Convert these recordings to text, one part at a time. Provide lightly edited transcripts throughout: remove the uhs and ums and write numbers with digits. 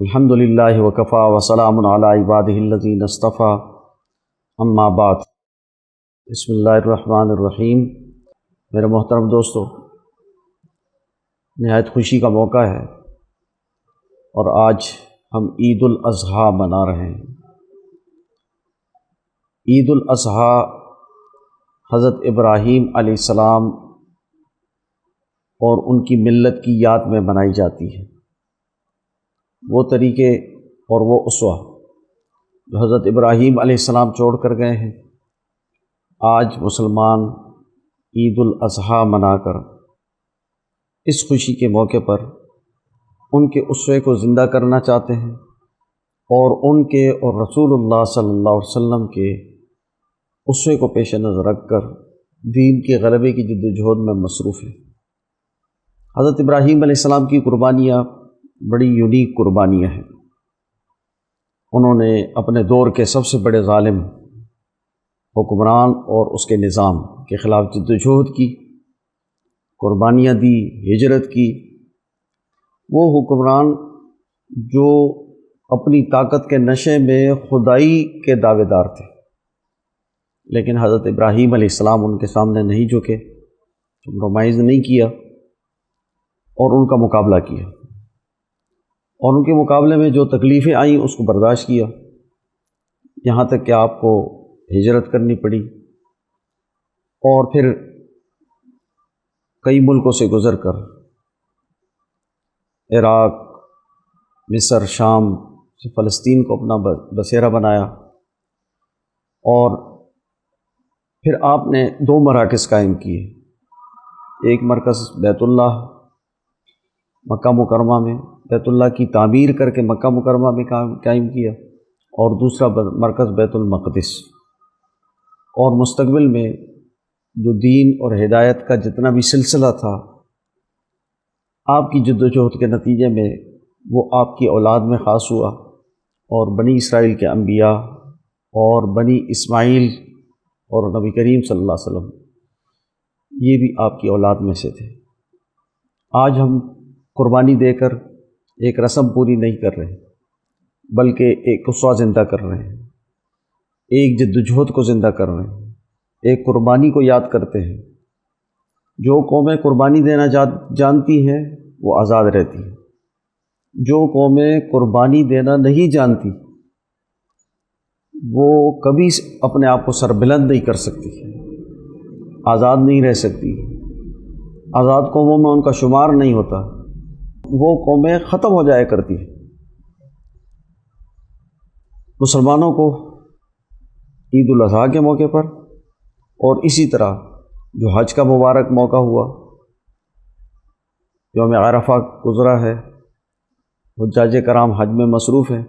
الحمدللہ وکفا وسلام علی عبادہ الذین اصطفیٰ اما بعد۔ بسم اللہ الرحمن الرحیم۔ میرے محترم دوستو، نہایت خوشی کا موقع ہے اور آج ہم عید الاضحیٰ منا رہے ہیں۔ عید الاضحیٰ حضرت ابراہیم علیہ السلام اور ان کی ملت کی یاد میں منائی جاتی ہے۔ وہ طریقے اور وہ اسوہ جو حضرت ابراہیم علیہ السلام چھوڑ کر گئے ہیں، آج مسلمان عید الاضحیٰ منا کر اس خوشی کے موقع پر ان کے اسوے کو زندہ کرنا چاہتے ہیں اور ان کے اور رسول اللہ صلی اللہ علیہ وسلم کے اسوے کو پیش نظر رکھ کر دین کے غلبے کی جدوجہد میں مصروف ہیں۔ حضرت ابراہیم علیہ السلام کی قربانیاں بڑی یونیک قربانیاں ہیں۔ انہوں نے اپنے دور کے سب سے بڑے ظالم حکمران اور اس کے نظام کے خلاف جدوجہد کی، قربانیاں دی، ہجرت کی۔ وہ حکمران جو اپنی طاقت کے نشے میں خدائی کے دعوے دار تھے، لیکن حضرت ابراہیم علیہ السلام ان کے سامنے نہیں جھکے، کمپرومائز نہیں کیا اور ان کا مقابلہ کیا، اور ان کے مقابلے میں جو تکلیفیں آئیں اس کو برداشت کیا، یہاں تک کہ آپ کو ہجرت کرنی پڑی اور پھر کئی ملکوں سے گزر کر عراق، مصر، شام سے فلسطین کو اپنا بسیرا بنایا، اور پھر آپ نے 2 مراکز قائم کیے۔ ایک مرکز بیت اللہ مکہ مکرمہ میں، بیت اللہ کی تعمیر کر کے مکہ مکرمہ میں قائم کیا، اور دوسرا مرکز بیت المقدس۔ اور مستقبل میں جو دین اور ہدایت کا جتنا بھی سلسلہ تھا، آپ کی جدوجہد کے نتیجے میں وہ آپ کی اولاد میں خاص ہوا، اور بنی اسرائیل کے انبیاء اور بنی اسماعیل اور نبی کریم صلی اللہ علیہ وسلم یہ بھی آپ کی اولاد میں سے تھے۔ آج ہم قربانی دے کر ایک رسم پوری نہیں کر رہے، بلکہ ایک اسوہ زندہ کر رہے ہیں، ایک جدوجہد کو زندہ کر رہے ہیں، ایک قربانی کو یاد کرتے ہیں۔ جو قومیں قربانی دینا جانتی ہیں وہ آزاد رہتی ہیں، جو قومیں قربانی دینا نہیں جانتی وہ کبھی اپنے آپ کو سربلند نہیں کر سکتی، آزاد نہیں رہ سکتی، آزاد قوموں میں ان کا شمار نہیں ہوتا، وہ قومیں ختم ہو جایا کرتی ہیں۔ مسلمانوں کو عید الاضحیٰ کے موقع پر اور اسی طرح جو حج کا مبارک موقع ہوا، یوم عرفہ گزرا ہے، حجاج کرام حج میں مصروف ہیں،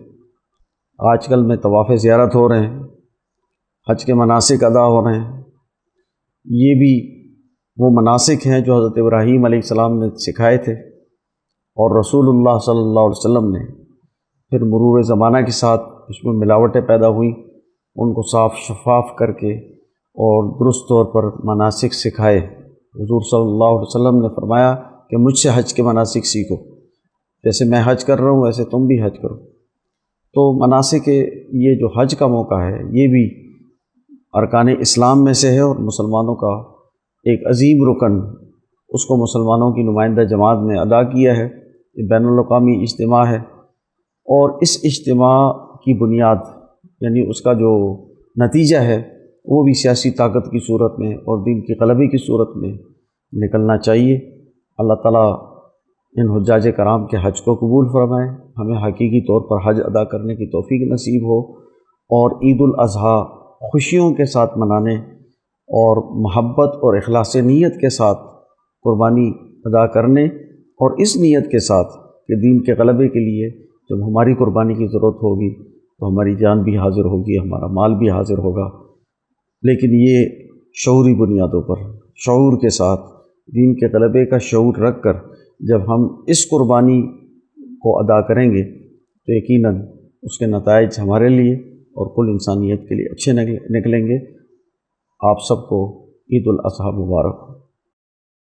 آج کل میں طواف زیارت ہو رہے ہیں، حج کے مناسک ادا ہو رہے ہیں۔ یہ بھی وہ مناسک ہیں جو حضرت ابراہیم علیہ السلام نے سکھائے تھے، اور رسول اللہ صلی اللہ علیہ وسلم نے پھر مرور زمانہ کے ساتھ اس میں ملاوٹیں پیدا ہوئیں، ان کو صاف شفاف کر کے اور درست طور پر مناسک سکھائے۔ حضور صلی اللہ علیہ وسلم نے فرمایا کہ مجھ سے حج کے مناسک سیکھو، جیسے میں حج کر رہا ہوں ویسے تم بھی حج کرو۔ تو مناسک یہ جو حج کا موقع ہے یہ بھی ارکان اسلام میں سے ہے، اور مسلمانوں کا ایک عظیم رکن، اس کو مسلمانوں کی نمائندہ جماعت نے ادا کیا ہے۔ یہ بین الاقوامی اجتماع ہے، اور اس اجتماع کی بنیاد یعنی اس کا جو نتیجہ ہے وہ بھی سیاسی طاقت کی صورت میں اور دین کی غلبے کی صورت میں نکلنا چاہیے۔ اللہ تعالیٰ ان حجاج کرام کے حج کو قبول فرمائے، ہمیں حقیقی طور پر حج ادا کرنے کی توفیق نصیب ہو، اور عید الاضحیٰ خوشیوں کے ساتھ منانے اور محبت اور اخلاص نیت کے ساتھ قربانی ادا کرنے، اور اس نیت کے ساتھ کہ دین کے غلبے کے لیے جب ہماری قربانی کی ضرورت ہوگی تو ہماری جان بھی حاضر ہوگی، ہمارا مال بھی حاضر ہوگا، لیکن یہ شعوری بنیادوں پر، شعور کے ساتھ، دین کے غلبے کا شعور رکھ کر جب ہم اس قربانی کو ادا کریں گے تو یقیناً اس کے نتائج ہمارے لیے اور کل انسانیت کے لیے اچھے نکلیں گے۔ آپ سب کو عید الاضحیٰ مبارک۔